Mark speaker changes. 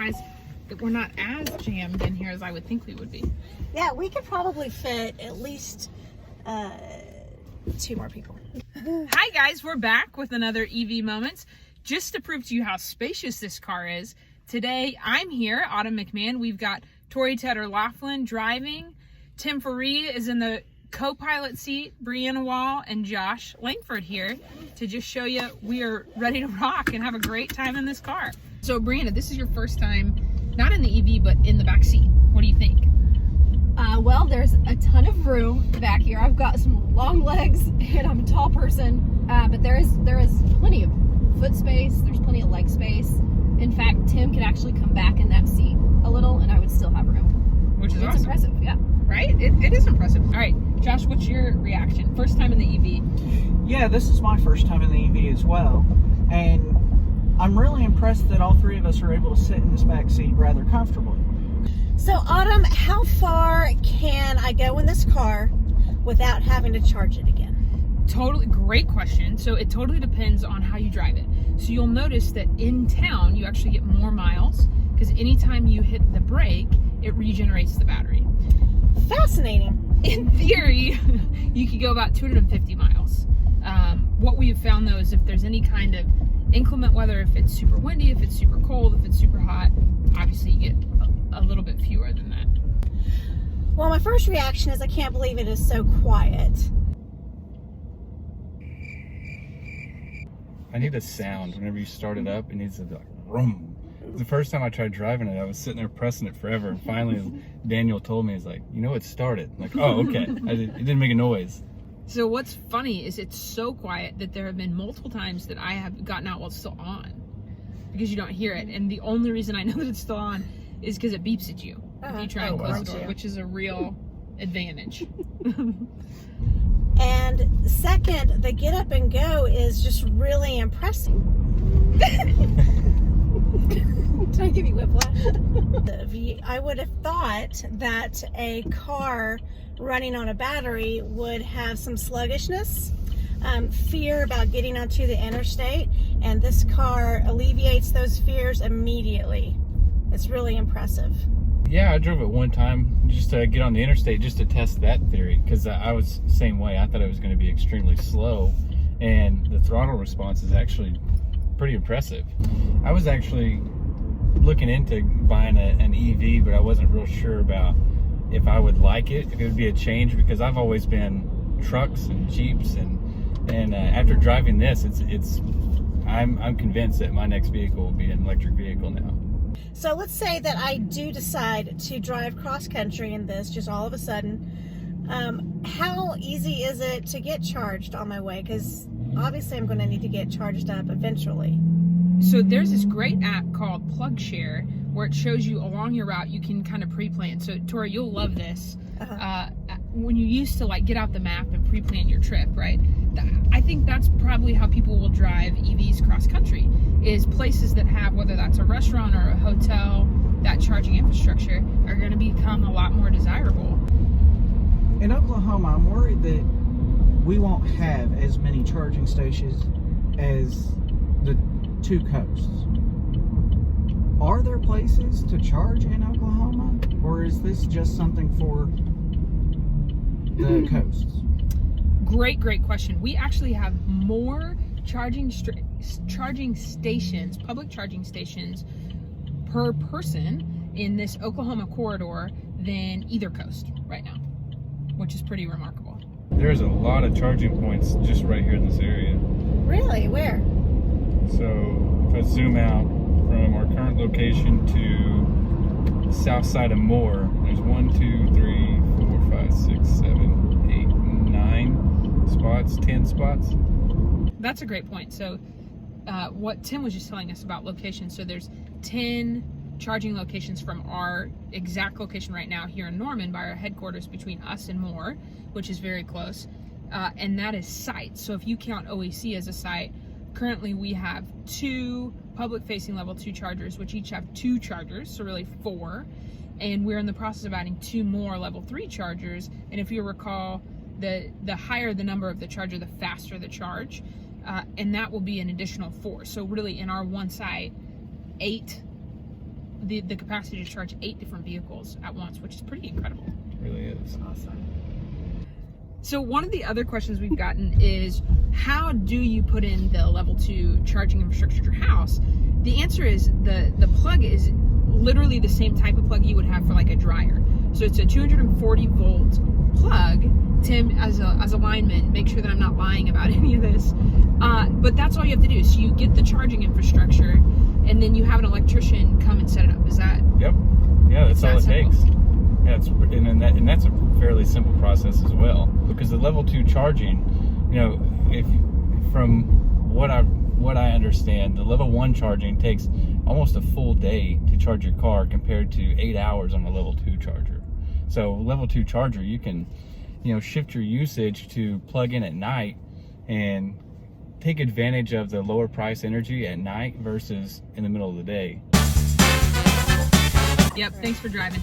Speaker 1: surprised that we're not as jammed in here as I would think we would be.
Speaker 2: Yeah, we could probably fit at least 2 more people.
Speaker 1: Hi guys, we're back with another EV Moments. Just to prove to you how spacious this car is, today I'm here, Autumn McMahon. We've got Tori Tedder Laughlin driving. Tim Faree is in the co-pilot seat, Brianna Wall and Josh Langford here to just show you we are ready to rock and have a great time in this car. So Brianna, this is your first time, not in the EV, but in the back seat. What do you think?
Speaker 2: Well, there's a ton of room back here. I've got some long legs and I'm a tall person, but there is plenty of foot space. There's plenty of leg space. In fact, Tim could actually come back in that seat a little and I would still have room.
Speaker 1: Which is
Speaker 2: It's
Speaker 1: awesome.
Speaker 2: impressive, yeah.
Speaker 1: Right? It is impressive. All right, Josh, what's your reaction? First time in the EV.
Speaker 3: Yeah, this is my first time in the EV as well, and I'm really impressed that all 3 of us are able to sit in this back seat rather comfortably.
Speaker 2: So Autumn, how far can I go in this car without having to charge it again?
Speaker 1: Totally, great question. So it totally depends on how you drive it. So you'll notice that in town, you actually get more miles because anytime you hit the brake, it regenerates the battery.
Speaker 2: Fascinating.
Speaker 1: In theory, you could go about 250 miles. What we have found though is if there's any kind of inclement weather, if it's super windy, if it's super cold, if it's super hot, obviously you get a little bit fewer than that.
Speaker 2: Well, my first reaction is I can't believe it is so quiet.
Speaker 4: I need a sound whenever you start it up. It needs to be like vroom. The first time I tried driving it, I was sitting there pressing it forever, and finally Daniel told me, he's like, you know, it started. I'm like, oh, okay. It didn't make a noise.
Speaker 1: So what's funny is it's so quiet that there have been multiple times that I have gotten out while it's still on because you don't hear it. And the only reason I know that it's still on is because it beeps at you if you try and close the door, which is a real advantage.
Speaker 2: And second, the get up and go is just really impressive. Did I give you whiplash? I would have thought that a car running on a battery would have some sluggishness, fear about getting onto the interstate, and this car alleviates those fears immediately. It's really impressive.
Speaker 4: Yeah, I drove it one time just to get on the interstate just to test that theory because I was the same way. I thought it was going to be extremely slow, and the throttle response is actually pretty impressive. I was actually looking into buying an EV, but I wasn't real sure about if I would like it, if it would be a change, because I've always been trucks and Jeeps, and after driving this, I'm convinced that my next vehicle will be an electric vehicle now.
Speaker 2: So let's say that I do decide to drive cross country in this just all of a sudden. How easy is it to get charged on my way? Because obviously I'm going to need to get charged up eventually.
Speaker 1: So there's this great app called PlugShare where it shows you along your route, you can kind of pre-plan. So Tori, you'll love this. When you used to like get out the map and pre-plan your trip, right? I think that's probably how people will drive EVs cross country, is places that have, whether that's a restaurant or a hotel, that charging infrastructure are going to become a lot more desirable.
Speaker 3: In Oklahoma, I'm worried that we won't have as many charging stations as the 2 coasts. Are there places to charge in Oklahoma, or is this just something for the coasts?
Speaker 1: Great question. We actually have more charging stations, public charging stations per person in this Oklahoma corridor than either coast right now, which is pretty remarkable.
Speaker 4: There's a lot of charging points just right here in this area.
Speaker 2: Really? Where?
Speaker 4: So if I zoom out from our current location to the south side of Moore, there's 1, 2, 3, 4, 5, 6, 7, 8, 9 spots, 10 spots.
Speaker 1: That's a great point. So what Tim was just telling us about locations, so there's 10 charging locations from our exact location right now here in Norman by our headquarters between us and Moore, which is very close, and that is sites. So if you count OAC as a site, currently we have 2 public-facing level 2 chargers, which each have 2 chargers, so really 4, and we're in the process of adding 2 more level 3 chargers. And if you recall, the higher the number of the charger, the faster the charge, and that will be an additional 4. So really in our one site, 8 the capacity to charge 8 different vehicles at once, which is pretty incredible.
Speaker 4: It really is.
Speaker 1: Awesome. So one of the other questions we've gotten is, how do you put in the level 2 charging infrastructure at your house? The answer is the plug is literally the same type of plug you would have for like a dryer. So it's a 240 volt plug. Tim, as a lineman, make sure that I'm not lying about any of this. But that's all you have to do. So you get the charging infrastructure, and then you have an electrician come and set it up. Is that?
Speaker 4: Yep. Yeah, that's all it
Speaker 1: simple?
Speaker 4: takes. Yeah, and that's a fairly simple process as well, because the level 2 charging, if from what I understand, the level 1 charging takes almost a full day to charge your car compared to 8 hours on a level 2 charger. So level 2 charger, you can shift your usage to plug in at night and take advantage of the lower price energy at night versus in the middle of the day.
Speaker 1: Yep. Thanks for driving.